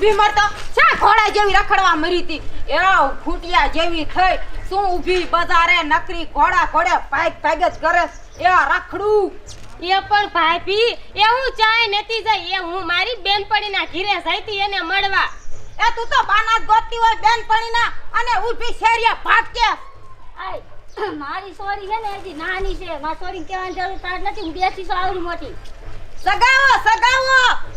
ઊભી મરતો શા ઘોડા જેવી રખડવા મરી હતી એ ફૂટિયા જેવી થઈ શું ઊભી બજારે નકરી ઘોડા ઘોડે ભાગ જ કરે એ રખડું એ પણ ભાભી એ હું ચાય નથી જઈ એ હું મારી બેનપણીના ઘીરે જઈતી એને મળવા એ તું તો બાના જ ગોતતી હોય બેનપણીના અને ઊભી શેરિયા ભાટકે આય મારી સોરી છે ને હજી નાની છે મારી સોરી કહેવાની જરૂર તાર નથી હું બેસી છું આવડી મોટી સગાવો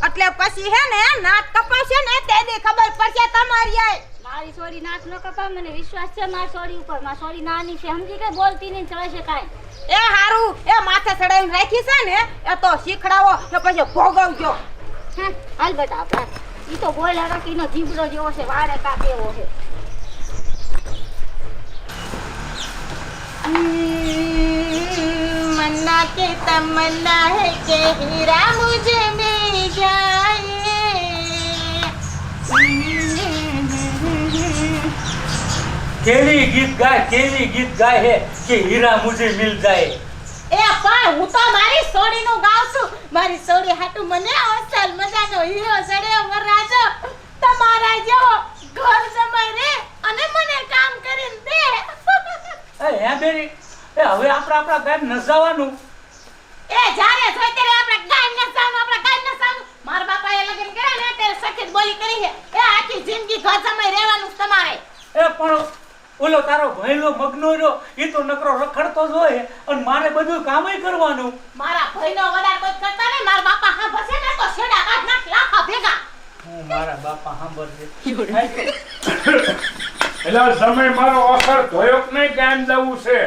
એટલે પછી હે ને નાક કપાશે ને તેદી ખબર પડશે તમારી આય મારી સોરી નાક ન કપા મને વિશ્વાસ છે મારી સોરી ઉપર મારી સોરી નાની છે સમજી કે બોલતી નહીં ચડે છે કાઈ એ હારું એ માથે ચડાવીને રાખી છે ને એ તો શીખડાવો કે પછી ભોગવજો હાલ બેટા આપણે ઈ તો બોલ્યા રાખીનો જીબડો જેવો છે વારે કાપ એવો છે मन्ना के तमन्ना है कि हीरा मुझे मिल जाए केली गीत गाय है कि हीरा मुझे मिल जाए એ પણ હું તો મારી સોડીનું ગાઉં છું મારી સોડી હાટુ મને અસલ મજાનો હીરો સડ્યો વરરાજો તમારા જેવો ઘર જમાઈ રે અને મને કામ કરીને દે હે બેરી એ હવે આપણા ગામ નસાવાનું એ જારે જોઈ ત્યારે આપણે ગામ નસાવાનું મારા બાપાએ લગન કર્યા ને ત્યારે સખત બોલી કરી છે એ આખી જિંદગી ઘર જમાઈ રહેવાનું તમારે એ પણ ઓલો તારો ભઈલો મગનો રહ્યો ઈ તો નકરો રખડતો જ હોય અને મારે બધું કામય કરવાનું મારા ભાઈનો વડાર કોઈ કરતા નહીં મારા બાપા હા ભસે ને તો છેડા કાઢ નાખ લાખા ભેગા હું મારા બાપા સાંભળજે એલા સમય મારો ઓખર ધોયો કે નહીં કામ જવું છે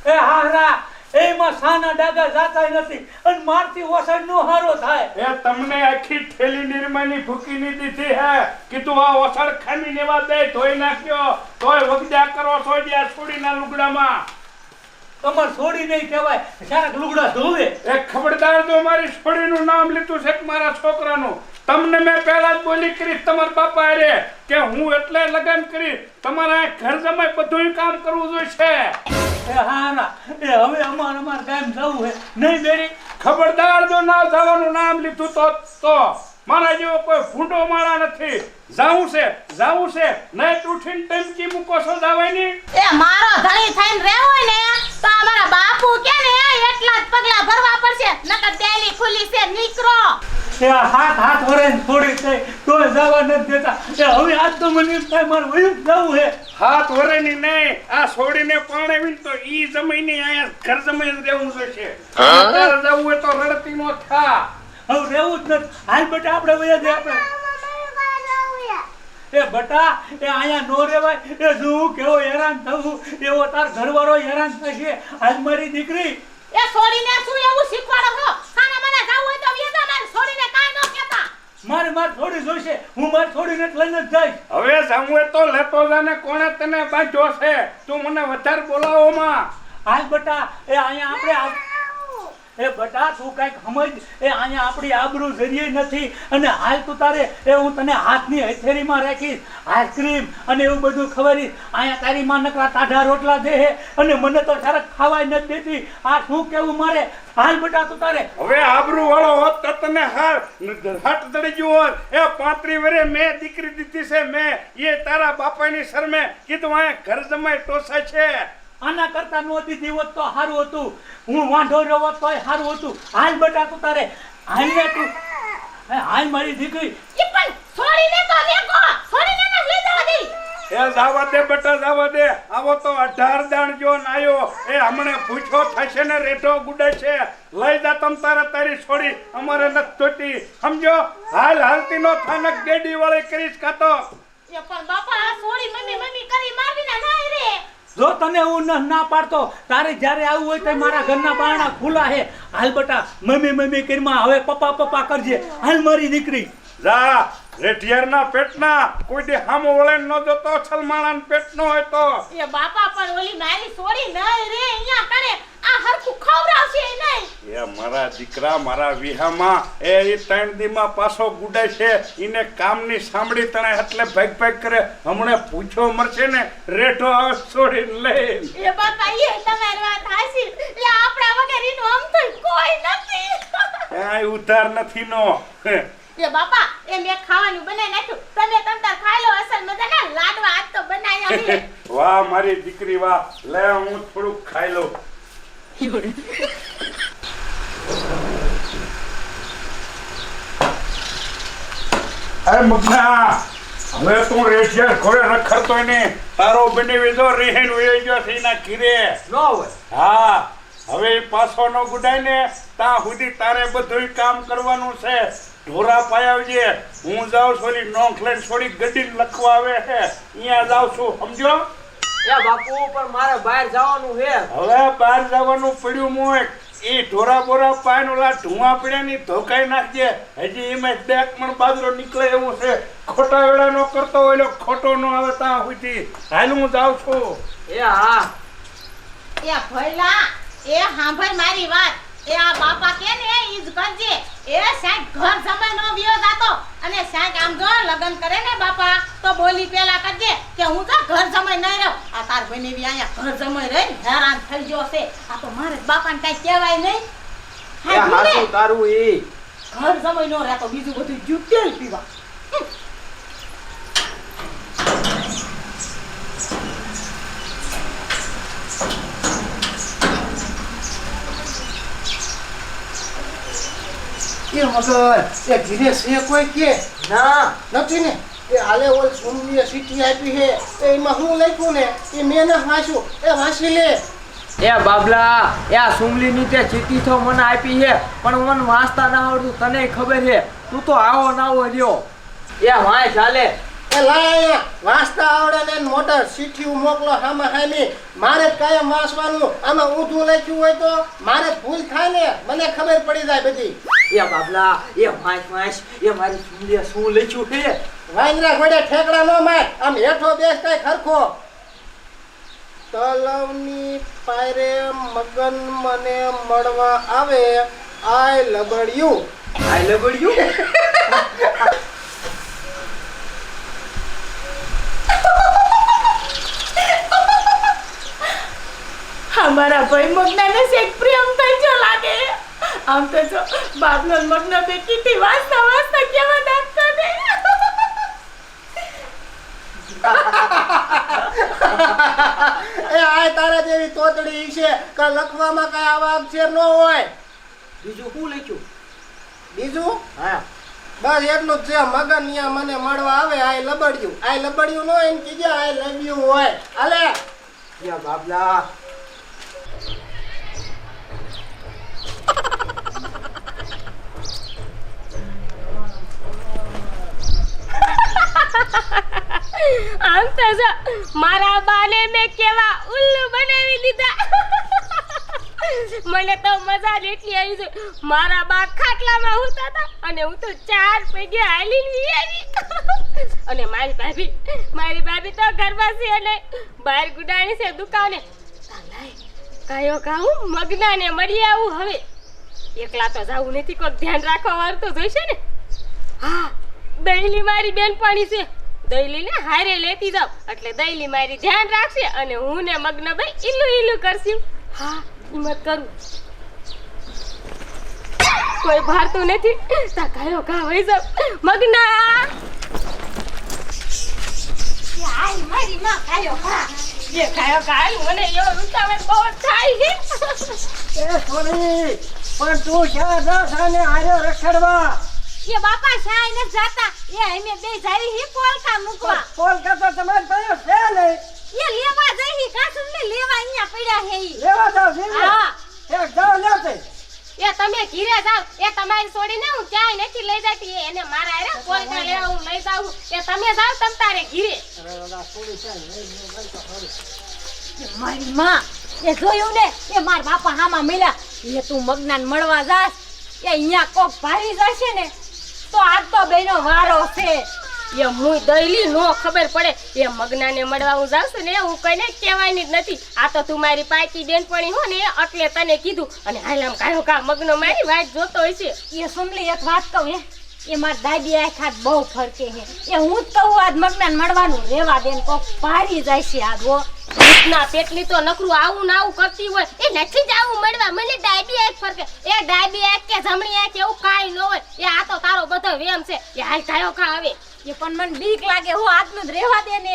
એ હારા એમાં સાના ડાગા જાતા નથી અને મારથી ઓસડ નો હારો થાય એ તમને આખી થેલી નિર્માની ફૂકીની દીધી હે કીધું આ ઓસડ ખામી નેવા દે ધોઈ નાખ્યો તોય વગડા કરો સોડિયા છોડીના લુગડામાં તમાર છોડી નહીં કહેવાય સારા લુગડા ધોવે એ ખબરદાર જો મારી છોડીનું નામ લીધું છે કે મારા છોકરાનું તમને મેં પહેલા જ બોલી કરી તમારા બાપા રે કે હું એટલે લગન કરી તમારા ઘર જમાઈ બધું કામ કરવું જોઈશે એ હારા એ હવે અમાર ગામ જવું હે નહીં બેરી ખબરદાર જો ના જવાનું નામ લીધું તો મારા જેવો કોઈ ભૂંડો માળા નથી જાવું છે નહીં ઉઠીને ટમકી મૂકો છો જાવાની એ મારો ધણી થઈને રહેવો ને તો અમારા બાપુ કે ને એટલા જ પગલા ભરવા પડશે નકર તેલી ખુલી છે નીકળો એ હાથ વરેન થોડી થઈ તોય જવા નથી દેતા એ હવે આજ તો મને એમ થાય મારે વયું જવું હે હાથ વરેની નહીં આ છોડીને પરણાવીને તો ઈ જમીને આયા ઘર જમીને રહેવું જોઈશે તારે જવું હોય તો રડતી નો થા હવે રહેવું જ નથી હાલ બેટા આપણે વયા જઈએ આપણે એ બટા એ આયા નો રેવાય એ શું કેવો હેરાન થવું એવો તાર ઘરવાળો હેરાન થશે આજ મારી દીકરી એ છોડીને શું એવું શીખવાડો છો સાના મને જાવ હોય તો વેદા માર છોડીને કાઈ ન કહેતા મારે થોડી જોઈશે હું મારી થોડીને લઈને જ જઈશ હવે જવું હોય તો લેતો જાને કોણે તને બાંધ્યો છે તું મને વધારે બોલાવો માં હાલ બટા એ અહીંયા આપણે એ બટા તું કઈક સમજ એ અહીંયા આપણી આબરૂ જરીએ નથી અને હાલ તું તારે એ હું તને હાથની હથેળીમાં રાખીશ આઈસ્ક્રીમ અને એવું બધું ખવડાવીશ અહીંયા તારી માં નકરા ટાઢા રોટલા દે અને મને તો સારા ખાવાય નથી દેતી આ શું કેવું મારે હાલ બટા તું તારે હવે આબરૂ વાળો હોત તો તને હટ દડી ગયો હોત એ 35 વર્ષે મેં દીકરી દીધી છે મેં એ તારા બાપાની શરમે કીધું અહીંયા ઘર જમાઈ ટોસા છે આના કરતા નો દીધી હોત તો સારું હતું હું વાંઢો રહ્યો હોત તોય સારું હતું હાલ બેટા તું તારે હાલ ને તું હાલ મારી દીકરી ઈ પણ છોડીને તો લેકો છોડીને ન લઈ જવા દે એ જાવા દે બેટા જાવા દે આવો તો 18 દાણ જો નાયો એ હમણે પૂછો થશે ને રેઠો ગુડે છે લઈ જા તમ તારી છોડી અમારે ન જોતી સમજો હાલતી નો થાનક ગેડી વાળી કરીશ કાતો એ પણ બાપા આ છોડી મમ્મી કરી મારવીને નાઈ રે જો તને હું ના પાડતો તારે જ્યારે આવું હોય તો મારા ઘરના બારણા ખુલ્લા હે હાલ બેટા મમ્મી કરીમાં હવે પપ્પા કરજે હાલ મારી દીકરી જા રેઠિયારના પેટના કોઈ દે હામો વળે ન જતો છલમાણાન પેટનો હોય તો એ બાપા પણ ઓલી મારી છોડી નઈ રે અહીંયા કણે આ હરખું ખવરાવશે નહીં એ મારા દીકરા મારા વિહામાં એ 3 દીમાં પાછો ગુડે છે ઈને કામની સાંભળી તણે એટલે ભાગ કરે હમણે પૂછો મરશે ને રેઠો છોડી લે એ બાપા એ તમારી વાત હાસી એ આપણા વગર ઈનો આમ તો કોઈ નથી કાઈ ઉધાર નથી નો એ બાપા એ મેં ખાવાનું બનાવી નાખ્યું તમે તમતાર ખાઈ લો અસલ મજાના લાડવા આજ તો બનાવ્યા છે વાહ મારી દીકરી વાહ લે હું થોડુંક ખાઈ લઉં અરે મગના હવે તું રેશિયા ઘોડે રખડતો ને તારો બનાવી દો રીહેન વહી ગયો છે એના ઘીરે નો હોય હા હવે ઈ પાછો નો ગુડાય ને ત્યાં સુધી તારે બધું કામ કરવાનું છે ઢોરા પાયાવજે હું જાઉં છું ઓલી નોંખ લઈને થોડી ગડીને લખવા આવે છે અહીંયા જાઉં છું સમજો એ બાપુ પણ મારે બહાર જવાનું છે હવે બહાર જવાનું પડ્યું મોય ઈ ઢોરા બોરા પાયન ઓલા ધુઆ પડ્યા ની ધોકાઈ નાખજે હજી એમાં બેક પણ બાજરો નીકળે એવું છે ખોટા વેળા નો કરતો હોય એટલે ખોટો નો આવે ત્યાં સુધી હાલ હું જાઉં છું એ હા એ ભઈલા એ સાંભળ મારી વાત એ આ બાપા કે ને ઈ જ કરજે એ સાહેબ ઘર જમાઈ નો વિયો જાતો અને સાહેબ આમ જો લગન કરે ને બાપા તો બોલી પેલા કરજે કે હું તો ઘર જમાઈ નહીં રહું આ તાર બનેવી અહીંયા ઘર જમાઈ રહી હેરાન થઈ ગયો છે આ તો મારે બાપાને કઈ કહેવાય નહીં એ હાસુ તારું ઈ ઘર જમાઈ નો રહેતો બીજું બધું જ્યું તેલ પીવા એ મગર એ ઘીરે છે કોઈ કે ના નથી ને એ હાલે ઓલ સુનવીએ સીટી આપી છે એમાં હું લખ્યું ને એ મેં ન વાંચ્યું એ વાંચી લે એ બાબલા એ આ સુમલી ની તે ચીઠી તો મને આપી છે પણ મને વાંચતા ના આવડતું તને ખબર છે તું તો આવો નાવો રહ્યો એ વાંચ ચાલે એ લાય અહીંયા વાંચતા આવડે ને એને મોટર સીઠી મોકલો હામાં હામી મારે જ કાયમ વાંચવાનું આમાં ઊંધું લખ્યું હોય તો મારે જ ભૂલ થાય ને મને ખબર પડી જાય બધી એ બાબલા એ વાંચ એ મારી સુમલીએ શું લખ્યું છે વાંદરા ઘોડે ઠેકડા ન માર આમ હેઠો બેસ કઈ ખરખો તલવની પાયરે મગન મને મળવા આવે આય લબડ્યું આ લબડ્યું અમારા ભાઈ મગનાને શેક પ્રેમ થઈ જો લાગે આમ તો જો બાપનો મગનો બે કીટી વાંચતા વાંચતા કેવા નાખતા ને એ આય તારા જેવી તોતડી છે કે લખવામાં કઈ આવા અક્ષર ન હોય બીજું શું લખ્યું બીજું હા બસ એટલું જ છે મગન અહીંયા મને મળવા આવે આય લબડ્યું ન હોય ને કીજે આય લવ્યું હોય હાલે એ બાબલા આમ તો જો મારા બાને મેં કેવા ઉલ્લુ બનાવી દીધા મને તો મજા જ એટલી આવી છે મારા બા ખાટલામાં હુતા હતા અને હું તો 4 પગે હાલીને આવી અને મારી ભાભી તો ઘરમાં છે અને બહાર ગુડાણી છે દુકાને કાયો કાઉ મગનાને મળી આવું હવે એકલા તો જાવું નથી કોઈ ધ્યાન રાખવા વાળું તો જોઈશે ને હા દઈલી મારી બેનપાણી છે દઈલીને હારે લેતી જાવ એટલે દઈલી મારી ધ્યાન રાખશે અને હું ને મગ્ન ભાઈ ઈલું કરશું હા હિંમત કરું કોઈ ભારતું નથી તા કાયો કા વઈ જાવ મગ્ના આય મારી માં કાયો કા એ કાયો કા મને એવો ઉતાવળ બહુ થાય છે એ સોની પણ તું શા જાને આર્યો રખડવા એ બાપા શાય ને જાતા એ અમે બે જાવી હી પોલકા મૂકવા કોલકાતા તમારે પડ્યો છે ને એ લેવા જઈ હી કાસુમ ને લેવા અહીંયા પડ્યા હે ઈ લેવા જાવ છે હા એક જાવ લેતે એ તમે ઘીરે જાવ એ તમારી છોડીને હું ક્યાંય નથી લઈ જતી એને મારા હારે પોલકા લેવા હું લઈ જાઉં એ તમે જાવ તમ તારે ઘીરે મારી માં એ જોયું ને એ માર બાપા હામાં મળ્યા એ તું મગનાન મળવા જાસ એ અહીંયા કોક ભારી જશે ને તો આજ તો બેનો વારો છે એ મુય દઈલી નો ખબર પડે એ મગનાને મળવા હું જાઉં છું ને હું કઈને કહેવાની જ નથી આ તો તું મારી પાકી બેનપણી હો ને એટલે તને કીધું અને હાલ આમ કાયો કા મગનો મારી વાત જોતો હોય છે એ સુમલી એક વાત કહું એ માર દાદી આખા બહુ ફરકે છે એ હું જ કહું આજ મગનાન મળવાનું રેવા દેન કોક ભારી જાય છે આજ હો ભૂતના પેટલી તો નકરું આવું ને આવું કરતી હોય એ નથી જ આવું મળવા મને ડાયબી આંખ ફરકે એ ડાયબી આંખ કે જમણી આંખ એવું કાંઈ ન હોય એ આ તો તારો બધો વેમ છે એ હાલ કાયો કા આવે એ પણ મને બીક લાગે હું આજનું જ રહેવા દે ને.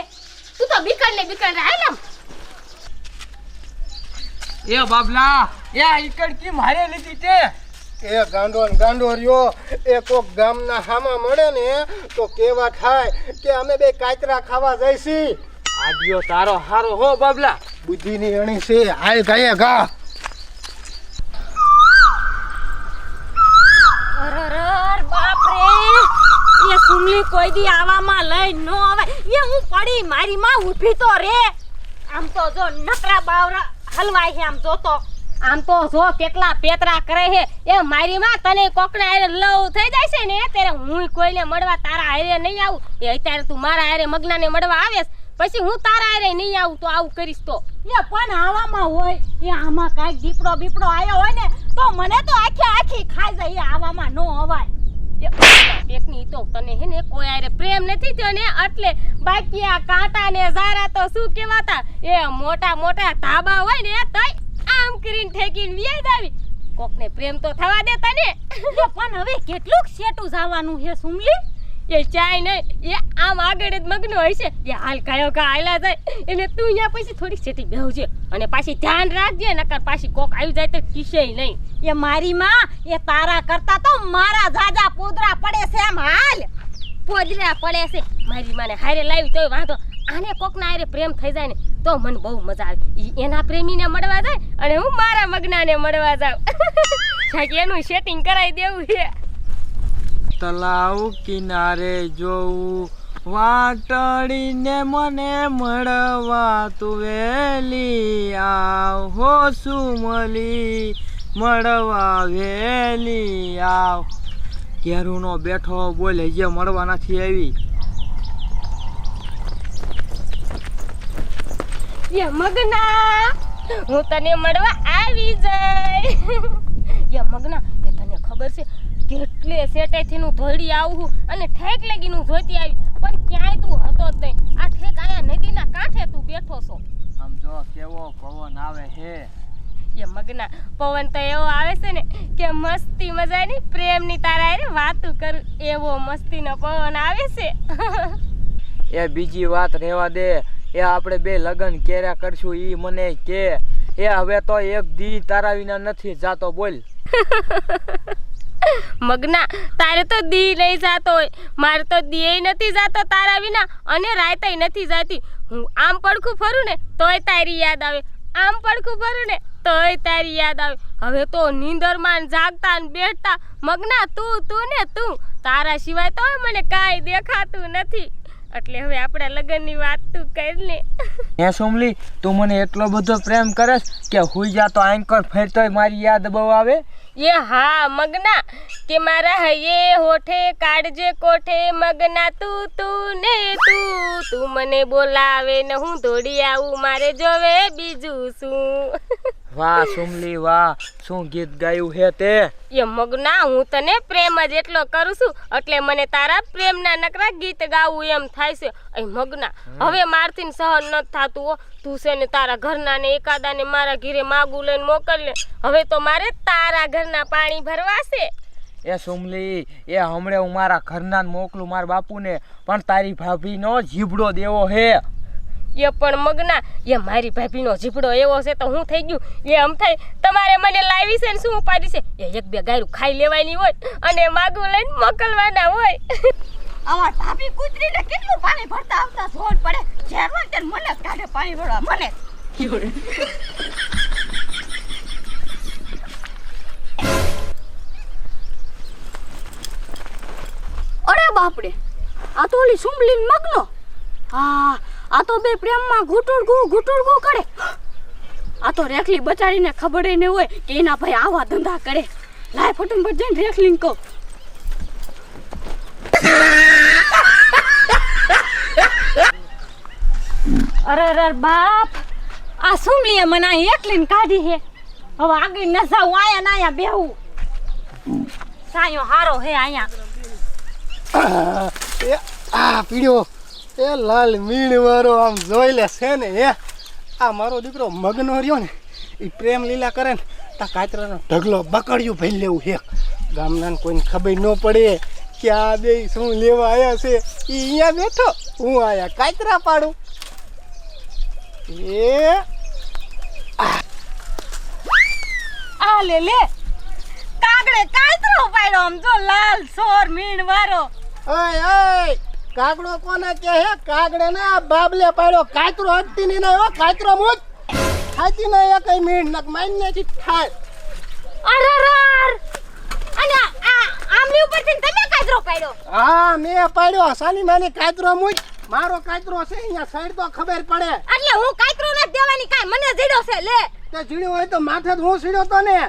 તું તો બીકણ હાલ આમ એ બાબલા એ આ ઈકડ કી મારે લીધી તે એ ગાંડો રહ્યો એ કોક ગામના હામાં મળે ને તો કેવા થાય કે અમે બે કાચરા ખાવા જઈશી. આડિયો તારો હારો હો બાબલા બુદ્ધિની અણી છે હાલ ગાયે ગા. અરર બાપ રે એ સુમલી કોઈ દી આવામાં લઈ ન આવે એ હું પડી મારી માં ઊભી તો રે. આમ તો જો નકરા બાવરા હલવાય છે આમ જોતો. આમ તો જો કેટલા પેતરા કરે છે એ મારી માં તને કોકના હારે લવ થઈ જાય છે ને ત્યારે હું કોઈને મળવા તારા હારે નહીં આવું એ અત્યારે તું મારા હારે મગનાને મળવા આવેસ પછી હું તારા હારે નહીં આવું તો આવું કરીશ તો એ પણ આવામાં હોય એ આમાં કાંઈક દીપડો બીપડો આવ્યો હોય ને તો મને તો આખી ખાઈ જાય. એ આવામાં નો અવાય. પેટની તો તને હે ને કોઈ હારે પ્રેમ નથી થયો ને એટલે બાકી આ કાંટા ને ઝારા તો શું કહેવાતા એ મોટા ધાબા હોય ને તોય આમ કરીને ઠેકીને વ્યાજ આવી કોકને પ્રેમ તો થવા દે તને પણ હવે કેટલુંક સેટું જવાનું છે સુમલી. એ ચાય નહીં એ આમ આગળ જ મગનો હોય છે એ હાલ કાયો કા આયલા જાય એને તું અહીંયા પછી થોડી સેટી બેહવજે અને પાછી ધ્યાન રાખજે નકર પાછી કોક આવી જાય તો કિસે નહીં એ મારી માં એ તારા કરતા તો મારા જાજા પોદરા પડે છે એમ હાલ. પોદરા પડે છે મારી માને હારે લાવી તોય વાંધો આને કોકના હારે પ્રેમ થઈ જાય ને તો મને બહુ મજા આવે ઈ એના પ્રેમીને મળવા જાય અને હું મારા મગનાને મળવા જાઉં છાકી એનું સેટિંગ કરાવી દેવું છે. તલાવ કિનારે જોઉં વાટડીને મને મળવા તું વેલી આવ હો સુમલી મળવા વેલી આવ. ઘેરુનો બેઠો બોલે જે મળવા નથી આવી. એ મગના હું તને મળવા આવી જાય એ મગના એ તને ખબર છે કેટલે સેટેથી નું ધોડી આવું અને ઠેક લગીનું જોઈતી આવી પણ ક્યાંય તું હતો જ નહીં આ ઠેક આયા નદીના કાંઠે તું બેઠો છો. આમ જો કેવો પવન આવે હે. એ મગના પવન તો એવો આવે છે ને કે મસ્તી મજાની પ્રેમની તારા હારે વાતું કરું એવો મસ્તીનો પવન આવે છે. એ બીજી વાત રહેવા દે એ આપણે બે લગન કર્યા કરશું ઈ મને કે એ હવે તો એક દી તારા વિના નથી જાતો બોલ. મગના તારે તો દી લઈ જાતો હોય મારે તો દી નથી જાતો તારા વિના અને રાતે નથી જાતી. હું આમ પડખું ફરું ને તોય તારી યાદ આવે આમ પડખું ફરું ને તોય તારી યાદ આવે. હવે તો નીંદરમાં જાગતા ને બેઠતા મગના તું ને તું તારા સિવાય તો મને કાંઈ દેખાતું નથી એટલે હવે આપણા લગ્નની વાત તું કરી લે. હે સોમલી તું મને એટલો બધો પ્રેમ કરસ કે હુઈ જા તો આંકર ફેરતોય મારી યાદ બહુ આવે. એ હા મગના કે મારા હૈયે હોઠે કાઢજે કોઠે મગના તું ને તું મને બોલાવે ને હું દોડી આવું મારે જોવે બીજું શું. વાહ સોમલી વાહ શું ગીત ગાયું હે તે. એ મગના હું તને પ્રેમ જ એટલો કરું છું એટલે મને તારા પ્રેમના નકરા ગીત ગાવું એમ થાય છે. એ મગના હવે મારથી સહન ન થાતું હો તું છે ને તારા ઘરના ને એકાદાને મારા ઘરે માગું લઈને મોકલ લે હવે તો મારે તારા ઘરના પાણી ભરવા છે. એ સોમલી એ હમણે હું મારા ઘરના મોકલું મારા બાપુને પણ તારી ભાભીનો જીભડો દેવો હે. એ પણ મગના એ મારી ભાભીનો જીભડો એવો છે તો હું થઈ ગયું એ આમ થાય તમારે મને લાવી છે ને શું ઉપાડી છે એ એક બે ગાયરું ખાઈ લેવાની હોય અને માગું લઈને મોકલવાના હોય. આવા ઢાબી કૂતરીને કેટલું પાણી ભરતા આવતા જોર પડે જેરવા તે મને કાઢે પાણી ભરવા મને. અરે બાપડે આ તો ઓલી સુમલીન મગનો. હા આ તો બે પ્રેમમાં ઘૂટુડગું કરે. આ તો રેખલી બચારીને ખબર ન હોય કે એના ભાઈ આવા ધંધા કરે. લાય ફટાફટ જઈને રેખલીને કહું. અરે બાપ આ સુમલીએ મને એકલીને કાઢી છે. હવે આગળ ન જાઉં આયા ના આયા બેહું. સાયો હારો હે આયા. આ પીડ્યો એ લાલ મીણ વાળો આમ જોઈ લે છે ને હે આ મારો દીકરો મગનો રહ્યો ને એ પ્રેમ લીલા કરે ને તા કાતરાનો ઢગલો બકડ્યું ભઈ લેવું છે ગામના કોઈને ખબર ન પડે કે આ બે શું લેવા આવ્યા છે એ અહીંયા બેઠો હું આયા કાતરા પાડું એ આ લે લે કાગડે કાતરો પાડ્યો આમ જો લાલ સોર મીણ વાળો. ઓય ઓય કાગડો કોને કે હે કાગડે ને આ બાબલે પાડ્યો કાતરો હટતી ની ના કાતરો મુજ ખાતી ના એક મીણ નક માઈન નથી થાય. અરરર અને આ આમની ઉપરથી તમે કાતરો પાડ્યો? હા મેં પાડ્યો સાની માની કાતરો મુજ મારો કાતરો છે અહીંયા સાઈડ તો ખબર પડે. એટલે હું કાતરો ન દેવાની કાઈ મને જીડો છે લે. તે જીડ્યો હોય તો માથે હું સીડ્યો તો ને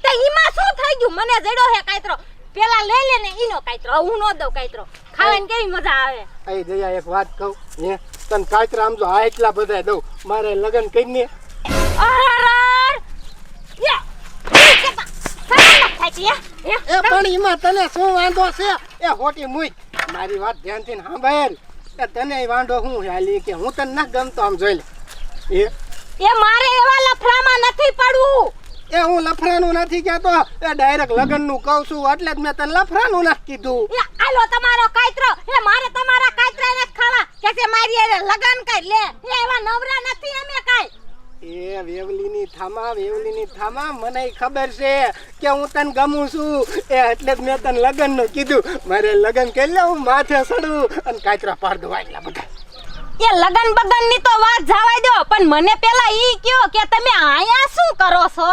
તે ઈમાં શું થઈ ગયું? મને જીડો હે કાતરો પેલા લઈ લે ને ઈનો કાતરો હું નો દઉં કાતરો ખાવાની કેવી મજા આવે. એ જયા એક વાત કહું હે તને કાતરા આમ જો આ એટલા બધા દઉં મારે લગન કરીને અરરર યા કેતા સાલા ખાતી હે એ પણ ઈમાં તને શું વાંધો છે એ હોટી મુઈ મારી વાત ધ્યાનથી સાંભળ એ તને વાંધો હું હાલી કે હું તને ના ગમતો આમ જોઈ લે એ મારે એવા લફરામાં નથી પડવું. એ હું લફરાનું નથી કહેતો એ ડાયરેક્ટ લગનનું કહું છું એટલે જ મેં તને લફરાનું નથી કીધું. એ આલો તમારો કાતરો એ મારે તમારા કાતરાને જ ખાવા કે છે મારી હારે લગન કરી લે. એ એવા નવરા નથી અમે કાઈ. એ વેવલીની થામા મને ખબર છે કે હું તને ગમું છું એ એટલે જ મેં તને લગનનું કીધું મારે લગન કરી લે હું માથે સડું અને કાતરા પાડ દઉં એટલા બધા. એ લગન બગન ની તો વાત જવાય દો પણ મને પેલા ઈ કયો કે તમે આયા શું કરો છો?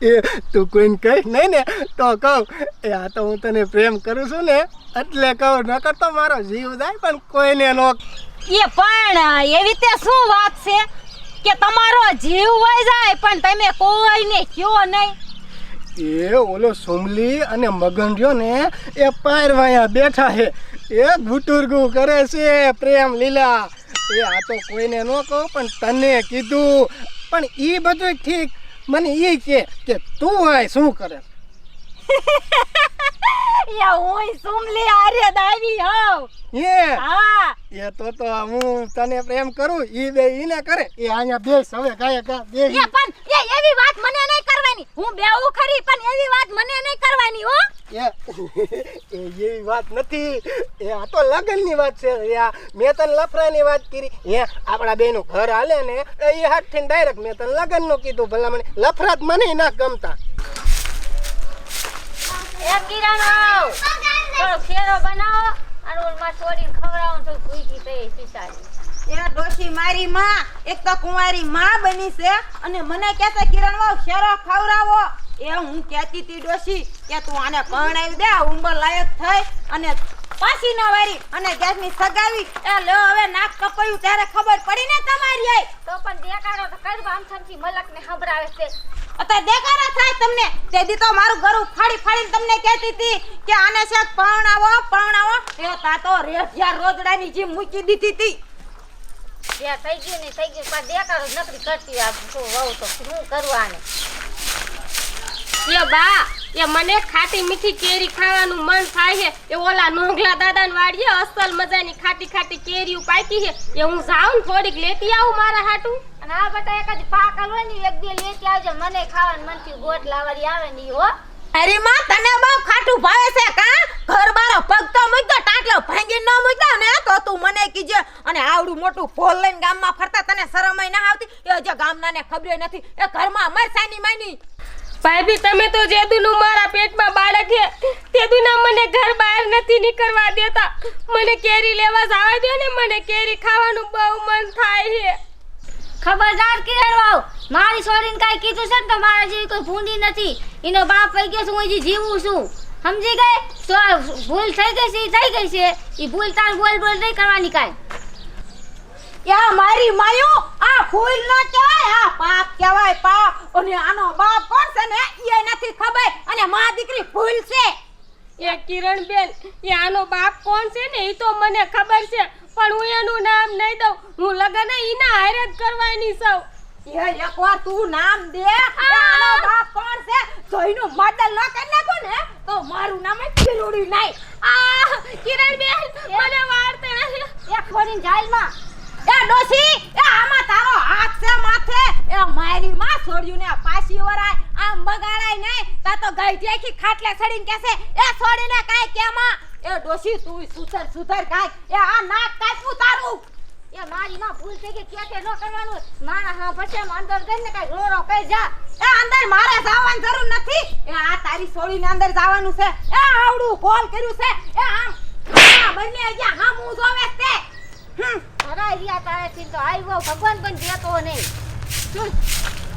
એ તું કોઈને કહીશ નહીં ને તો કહું એ આ તો હું તને પ્રેમ કરું છું ને એટલે કહું નકર તો મારો જીવ જાય પણ કોઈને નો. એ પણ એવી તે શું વાત છે કે તમારો જીવ વઈ જાય પણ તમે કોઈને કયો નહીં? એ ઓલો સુમલી અને મગન રહ્યો ને એ પારવાયા બેઠા છે એ ગુટુરગુ કરે છે પ્રેમ લીલા. એ આ તો કોઈને ન કહું પણ તને કીધું પણ ઈ બધું ઠીક મને ઈ કે તું આય શું કરે? એ હું સુમલી આરે દાવી હોવ. એ હા એ તો હું તને પ્રેમ કરું ઈ બે ઈને કરે એ અહીંયા બેસ હવે કાય કા બે. એ પણ એ એવી વાત મને નહીં કરવાની. હું બેવું ખરી પણ એવી વાત મને નહીં કરવાની હો. એ એવી વાત નથી એ આ તો લગનની વાત છે. મેં તને લફરાની વાત કરી એ આપણા બેનું ઘર હાલે ને એ હાથથી ડાયરેક્ટ મેં તને લગનનું કીધું ભલા મને લફરાત મને ના ગમતા. એ કિરણ આવ થોડો શેરો બનાવો અને ઓલમાં છોડીને ખવડાવો તો ભૂખી થઈ પીસાડી. એ ડોશી મારી માં એક તો કુંવારી માં બની છે અને મને કહેતા કિરણ વાવ શેરો ખવડાવો. એ હું કહેતી તી ડોશી કે તું આને પરણાવી દે ઉંબર લાયક થઈ અને પાછી ન વારી અને ગેસની સગાવી એ લો હવે નાક કપાયું ત્યારે ખબર પડી ને તમારી આઈ તો પણ દેખાડો તો કઈ આમથમથી મલકને સંભળાવે છે. અત્યારે દેખાડા થાય તમને તે દી તો મારું ગરું ફાડીને તમને કહેતી હતી કે આને શેક પરણાવો એ તા તો રેઠિયા રોજડાની જીમ મૂકી દીધી હતી. જે થઈ ગયું ને થઈ ગયું પણ દેખાડો નકરી કરતી આ તો વહુ તો શું કરવાને. એ બા એ મને ખાટી મીઠી કેરી ખાવાનું મન થાય છે. એ ઓલા નોંગલા દાદાને વાડીએ અસલ મજાની ખાટી કેરીઓ પાકી છે. એ હું જાઉં થોડીક લેતી આવું મારા હાટું. અને આ બટા એક જ પાકલ હોય ને એક બે લેતી આવજો મને ખાવાનું મન થયું ગોટ લાવરી આવે ની હો. અરે માં તને બહુ ખાટું ભાવે છે કા ઘર બારો પગ તો મૂકતો ટાટલો ભાંગી ન મૂકતો ને તો તું મને કીજે અને આવડું મોટું ફોલ લઈને ગામમાં ફરતા તને શરમય ના આવતી? એ જે ગામનાને ખબર નથી એ ઘરમાં મરસાની માની. ભાભી તમે તો જેદુનું મારા પેટમાં બાળક છે તેદુના મને ઘર બહાર નથી નીકળવા દેતા. મને કેરી લેવા જવા દો ને મને કેરી ખાવાનું બહુ મન થાય છે. ખબરદાર કિરણ વાવ મારી છોડીને કાઈ કીધું છે ને તો મારા જેવી કોઈ ભૂંડી નથી. એનો બાપ વઈ ગયો છું હું હજી જીવું છું સમજી ગઈ? તો ભૂલ થઈ ગઈ છે થઈ ગઈ છે એ ભૂલ તાર બોલ નહીં કરવાની કાઈ. યા મારી માયો આ ફૂલ નો કહેવાય આ પાપ કહેવાય પાપ. અને આનો બાપ કોણ છે ને એ નથી ખબર અને માં દીકરી ફૂલ છે. એ કિરણબેન એ આનો બાપ કોણ છે ને એ તો મને ખબર છે પણ હું એનું નામ નહીં દઉં. હું લગન ઈના હારે જ કરવાની છું. એ એકવાર તું નામ દે આનો બાપ કોણ છે તો એનું મર્ડર ન કરી નાખો ને તો મારું નામ જ કિરુડી નહીં. આ કિરણબેન મને વારતે એક છોડીને જાલમાં એ ડોશી એ આમાં તારો હાથ છે માથે એ મારી માં છોડ્યું ને પાછી વરાય આમ બગાડાય નહીં તા તો ગઈ જેખી ખાટલે સડીને કહેશે એ છોડીને કાઈ કેમાં એ ડોશી તું સુધર કાઈ એ આ નાક કાપું તારું એ મારી માં ભૂલ થઈ ગઈ કે ન કરવાનું મારા હા પછી અંદર જઈને કઈ રોરો કઈ જા એ અંદર મારે જવાની જરૂર નથી એ આ તારી છોડીને અંદર જવાનું છે એ આવડું કોલ કર્યું છે એ આમ બંને અહીંયા હામ હું જોવે તે હરાઈ રહ્યા તારે થી તો આવ્યો ભગવાન પણ દેતો નહીં